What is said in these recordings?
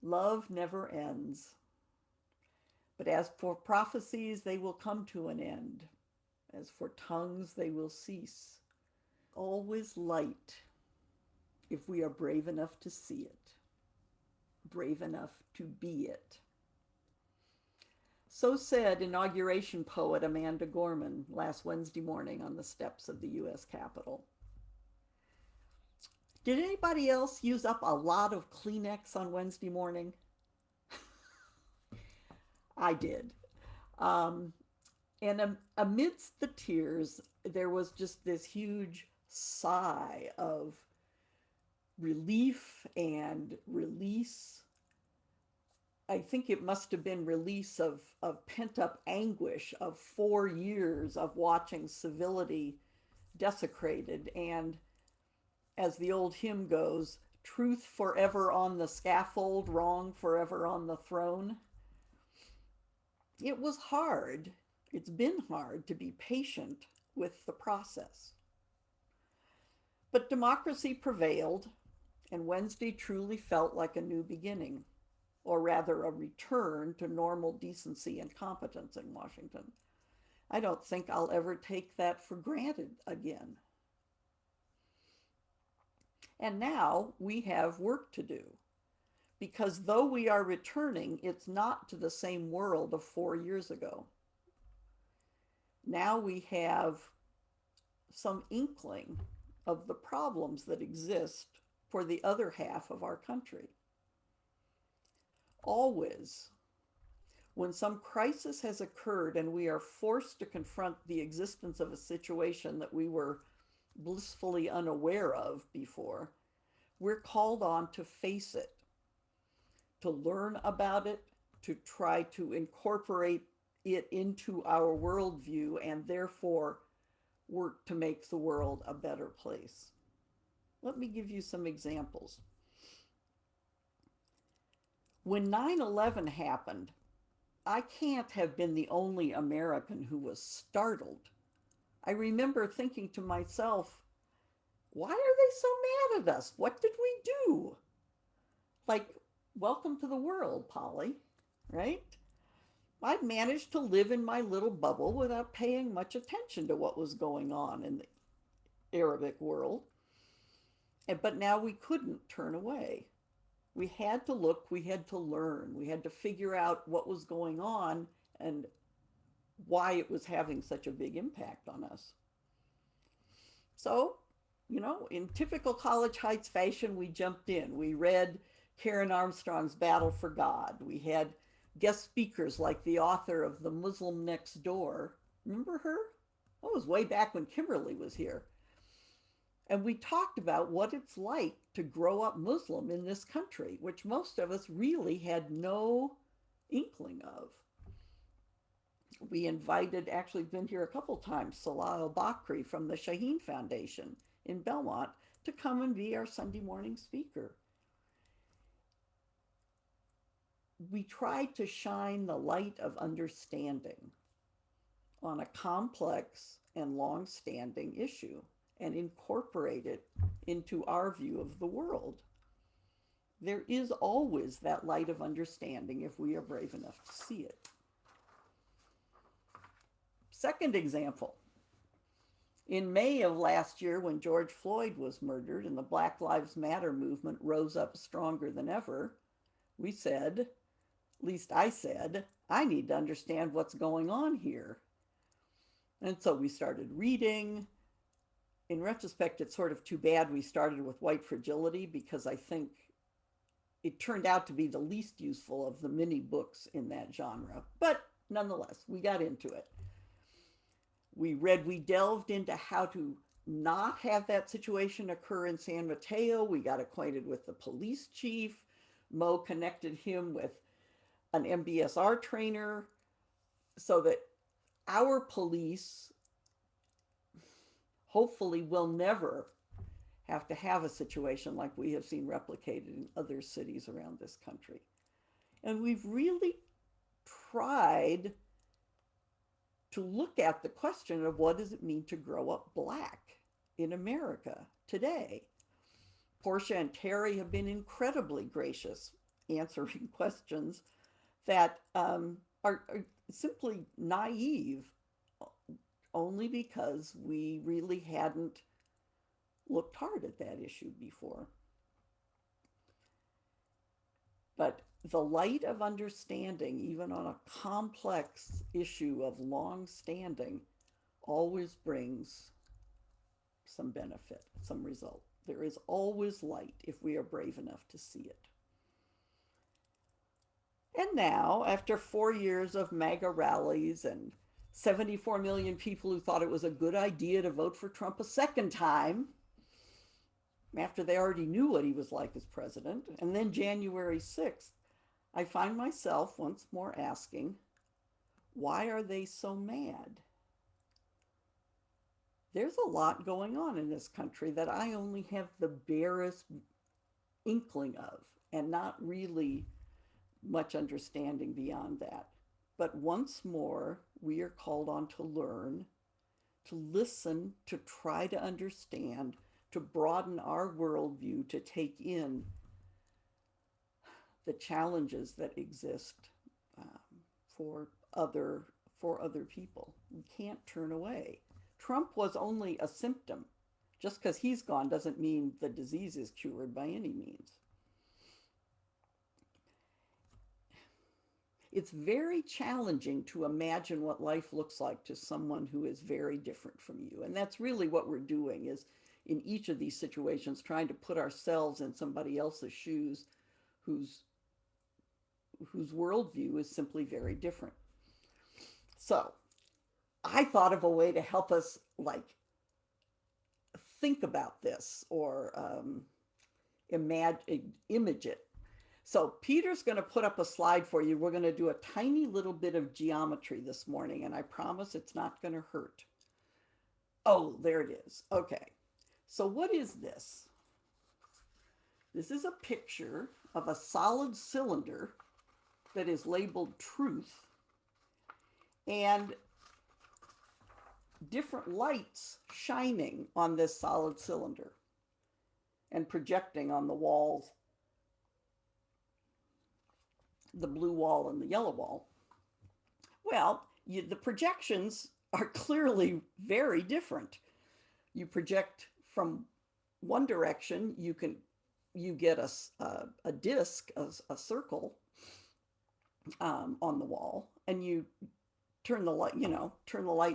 Love never ends. But as for prophecies, they will come to an end. As for tongues, they will cease. Always light if we are brave enough to see it, brave enough to be it. So said inauguration poet Amanda Gorman last Wednesday morning on the steps of the U.S. Capitol. Did anybody else use up a lot of Kleenex on Wednesday morning? I did. Um, and amidst the tears, there was just this huge sigh of relief and release. I think it must have been release of pent up anguish of 4 years of watching civility desecrated. And as the old hymn goes, truth forever on the scaffold, wrong forever on the throne. It was hard. It's been hard to be patient with the process. But democracy prevailed, and Wednesday truly felt like a new beginning, or rather a return to normal decency and competence in Washington. I don't think I'll ever take that for granted again. And now we have work to do, because though we are returning, it's not to the same world of 4 years ago. Now we have some inkling of the problems that exist for the other half of our country. Always, when some crisis has occurred and we are forced to confront the existence of a situation that we were blissfully unaware of before, we're called on to face it, to learn about it, to try to incorporate it into our worldview, and therefore work to make the world a better place. Let me give you some examples. When 9/11 happened, I can't have been the only American who was startled. I remember thinking to myself, why are they so mad at us? What did we do? Like, welcome to the world, Polly, right? I'd managed to live in my little bubble without paying much attention to what was going on in the Arabic world. But now we couldn't turn away. We had to look, we had to learn, we had to figure out what was going on and why it was having such a big impact on us. So, in typical College Heights fashion, we jumped in. We read Karen Armstrong's Battle for God. We had guest speakers like the author of The Muslim Next Door. Remember her? That was way back when Kimberly was here. And we talked about what it's like to grow up Muslim in this country, which most of us really had no inkling of. We invited, actually been here a couple times, Salah al-Bakri from the Shaheen Foundation in Belmont to come and be our Sunday morning speaker. We tried to shine the light of understanding on a complex and long-standing issue and incorporate it into our view of the world. There is always that light of understanding if we are brave enough to see it. Second example. In May of last year, when George Floyd was murdered and the Black Lives Matter movement rose up stronger than ever, we said, at least I said, I need to understand what's going on here. And so we started reading. In retrospect, it's sort of too bad we started with White Fragility, because I think it turned out to be the least useful of the many books in that genre. But nonetheless, we got into it. We delved into how to not have that situation occur in San Mateo. We got acquainted with the police chief. Mo connected him with an MBSR trainer so that our police hopefully will never have to have a situation like we have seen replicated in other cities around this country. And we've really tried to look at the question of what does it mean to grow up Black in America today. Portia and Terry have been incredibly gracious answering questions that are simply naive only because we really hadn't looked hard at that issue before. But the light of understanding, even on a complex issue of long standing, always brings some benefit, some result. There is always light if we are brave enough to see it. And now, after 4 years of MAGA rallies and 74 million people who thought it was a good idea to vote for Trump a second time, after they already knew what he was like as president, and then January 6th, I find myself once more asking, why are they so mad? There's a lot going on in this country that I only have the barest inkling of, and not really much understanding beyond that. But once more, we are called on to learn, to listen, to try to understand, to broaden our worldview, to take in the challenges that exist for other people. We can't turn away. Trump was only a symptom. Just because he's gone doesn't mean the disease is cured by any means. It's very challenging to imagine what life looks like to someone who is very different from you. And that's really what we're doing, is in each of these situations trying to put ourselves in somebody else's shoes whose worldview is simply very different. So I thought of a way to help us think about this or image it. So Peter's going to put up a slide for you. We're going to do a tiny little bit of geometry this morning, and I promise it's not going to hurt. Oh, there it is. Okay. So what is this? This is a picture of a solid cylinder that is labeled truth, and different lights shining on this solid cylinder and projecting on the walls, the blue wall and the yellow wall. Well, the projections are clearly very different. You project from one direction, you get a disc, a circle on the wall, and you turn the light,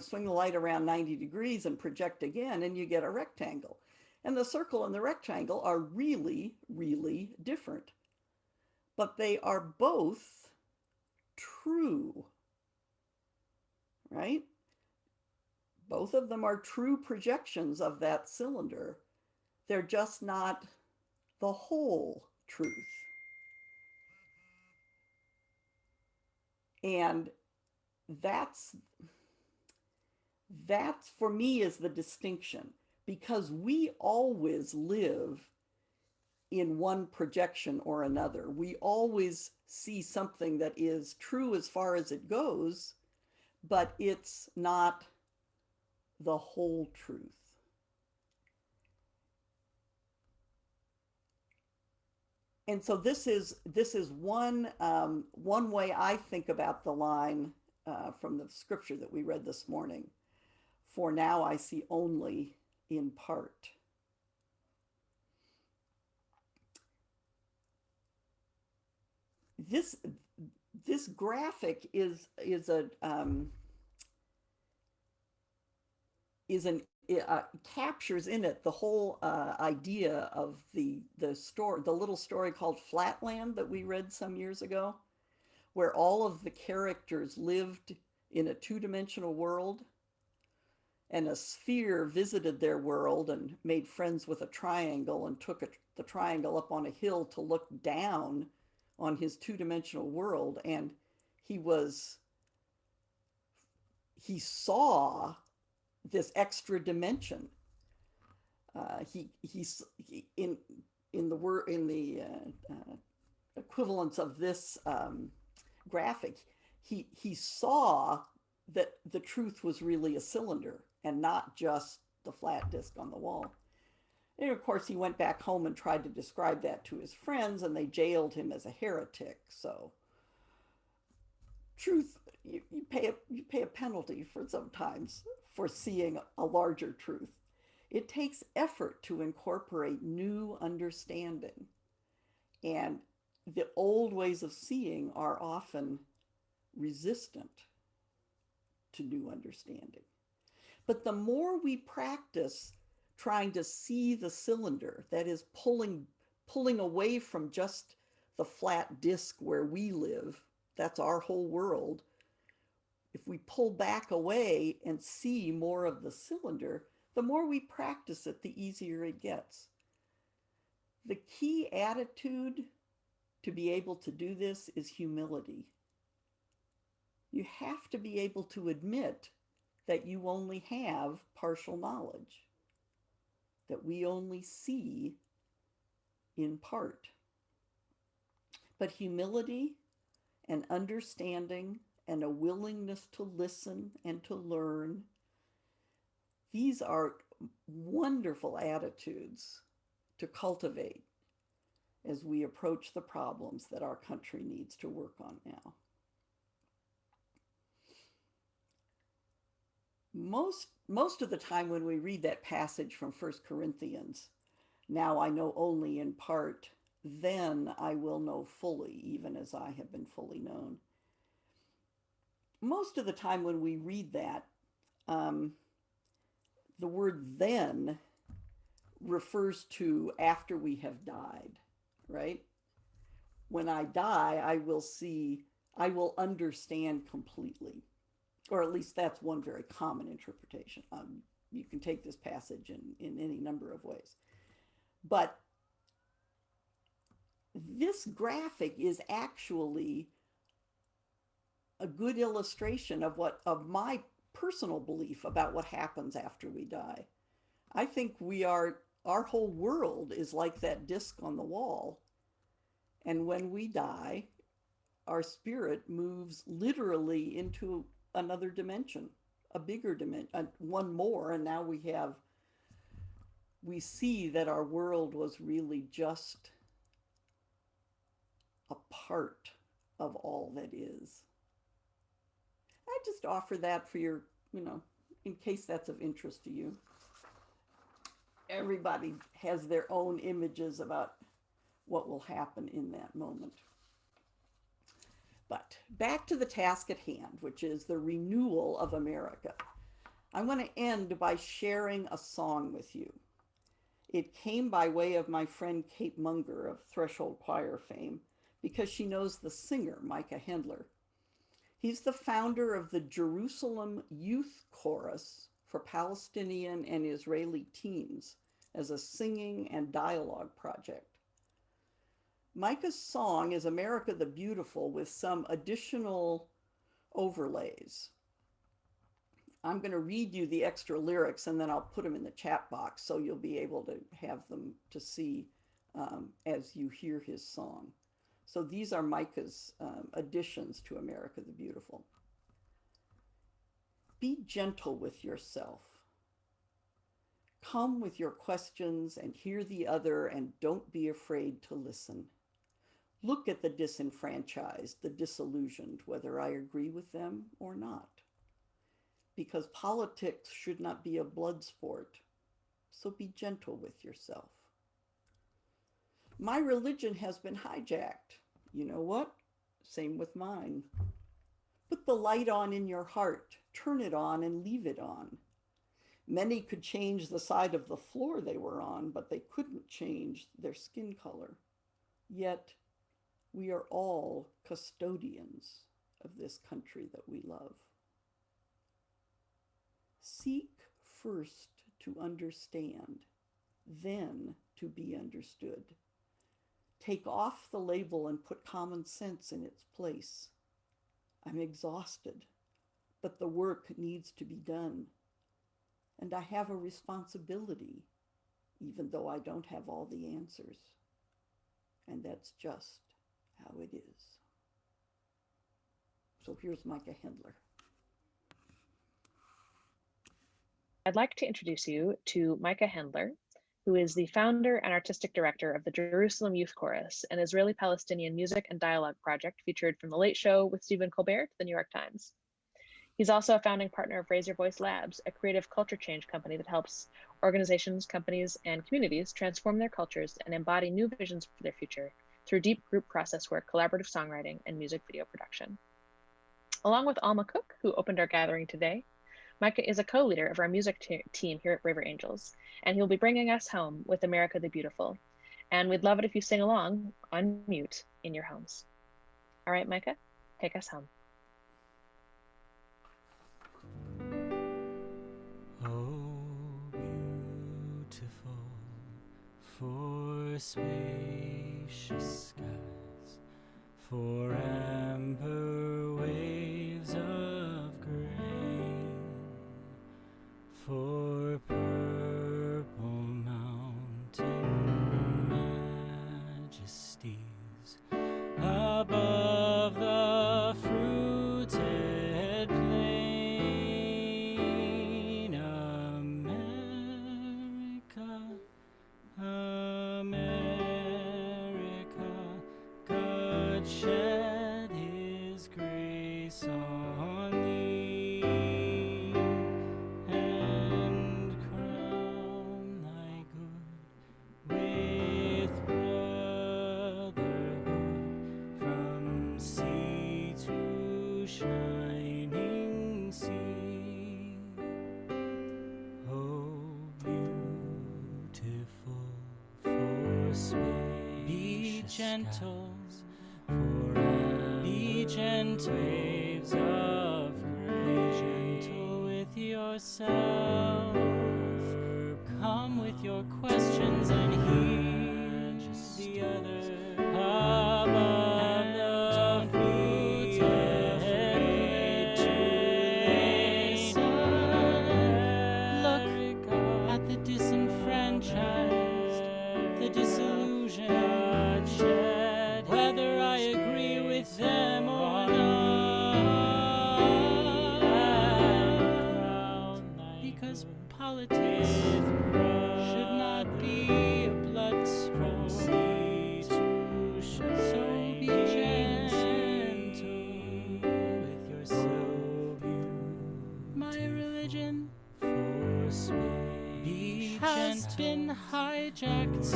swing the light around 90 degrees and project again, and you get a rectangle. And the circle and the rectangle are really, really different. But they are both true, right? Both of them are true projections of that cylinder. They're just not the whole truth. And that's for me is the distinction, because we always live in one projection or another. We always see something that is true as far as it goes, but it's not the whole truth. And so this is one way I think about the line from the scripture that we read this morning. For now I see only in part. This graphic captures in it the whole idea of the little story called Flatland that we read some years ago, where all of the characters lived in a two-dimensional world, and a sphere visited their world and made friends with a triangle and took the triangle up on a hill to look down on his two-dimensional world, and he saw this extra dimension. He's in the equivalence of this graphic. He saw that the truth was really a cylinder and not just the flat disk on the wall. And of course, he went back home and tried to describe that to his friends, and they jailed him as a heretic. So, truth, you pay a penalty for sometimes for seeing a larger truth. It takes effort to incorporate new understanding, and the old ways of seeing are often resistant to new understanding. But the more we practice trying to see the cylinder, that is pulling away from just the flat disk where we live, that's our whole world. If we pull back away and see more of the cylinder, the more we practice it, the easier it gets. The key attitude to be able to do this is humility. You have to be able to admit that you only have partial knowledge, that we only see in part. But humility and understanding and a willingness to listen and to learn, these are wonderful attitudes to cultivate as we approach the problems that our country needs to work on now. Most of the time when we read that passage from 1 Corinthians, now I know only in part, then I will know fully, even as I have been fully known. Most of the time when we read that, the word then refers to after we have died, right? When I die, I will understand completely. Or at least that's one very common interpretation. You can take this passage in any number of ways. But this graphic is actually a good illustration of my personal belief about what happens after we die. I think our whole world is like that disc on the wall. And when we die, our spirit moves literally into another dimension, a bigger dimension, one more. And now we see that our world was really just a part of all that is. I just offer that for your, in case that's of interest to you. Everybody has their own images about what will happen in that moment. But back to the task at hand, which is the renewal of America. I want to end by sharing a song with you. It came by way of my friend Kate Munger of Threshold Choir fame, because she knows the singer, Micah Hendler. He's the founder of the Jerusalem Youth Chorus for Palestinian and Israeli teens as a singing and dialogue project. Micah's song is America the Beautiful with some additional overlays. I'm going to read you the extra lyrics and then I'll put them in the chat box so you'll be able to have them to see as you hear his song. So these are Micah's additions to America the Beautiful. Be gentle with yourself. Come with your questions and hear the other, and don't be afraid to listen. Look at the disenfranchised, the disillusioned, whether I agree with them or not. Because politics should not be a blood sport, so be gentle with yourself. My religion has been hijacked. You know what? Same with mine. Put the light on in your heart. Turn it on and leave it on. Many could change the side of the floor they were on, but they couldn't change their skin color. Yet, we are all custodians of this country that we love. Seek first to understand, then to be understood. Take off the label and put common sense in its place. I'm exhausted, but the work needs to be done. And I have a responsibility, even though I don't have all the answers. And that's just how it is. So here's Micah Hendler. I'd like to introduce you to Micah Hendler, who is the founder and artistic director of the Jerusalem Youth Chorus, an Israeli-Palestinian music and dialogue project featured from The Late Show with Stephen Colbert to The New York Times. He's also a founding partner of Raise Your Voice Labs, a creative culture change company that helps organizations, companies, and communities transform their cultures and embody new visions for their future through deep group process work, collaborative songwriting, and music video production. Along with Alma Cook, who opened our gathering today, Micah is a co-leader of our music team here at Braver Angels, and he'll be bringing us home with America the Beautiful. And we'd love it if you sing along on mute in your homes. All right, Micah, take us home. Oh, beautiful for spacious skies, for amber waves of grain, for purple mountain majesties above the fruited plain. America, God shed his grace on thee, and crown thy good with brotherhood from sea to shining sea. Oh, beautiful for space, be gentle, be gentle, waves of grace. Be gentle with yourself. Come with your questions and hear the other. Above the fruit afraid to listen. Look at the disenfranchised, the disillusioned, whether I agree with them or not. Because politics should not be a blood sport. So be gentle with yourself. My religion has been hijacked.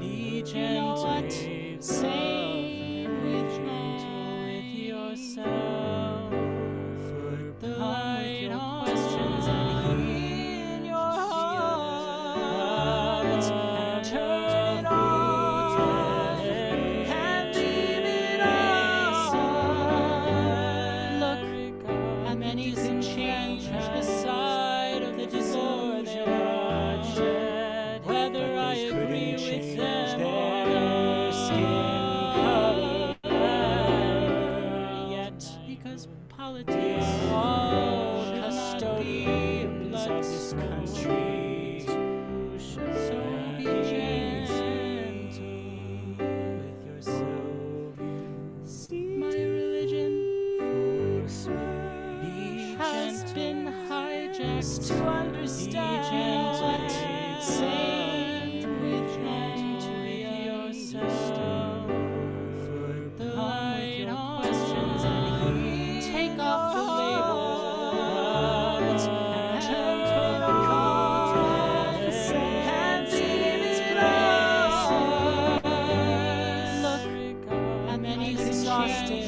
Be gentle. You know what? Same with yourself. Put the light on questions and in your heart. Turn it on and leave it on. Look at many can change the side of the disorder. Whether I agree with them or not, yet because politics all custodians of this country. So be gentle with yourself. My religion has been hijacked to understand what same with yourself. Put the light on questions and take off the label. Turn it on and leave its place. Look at many exhausted.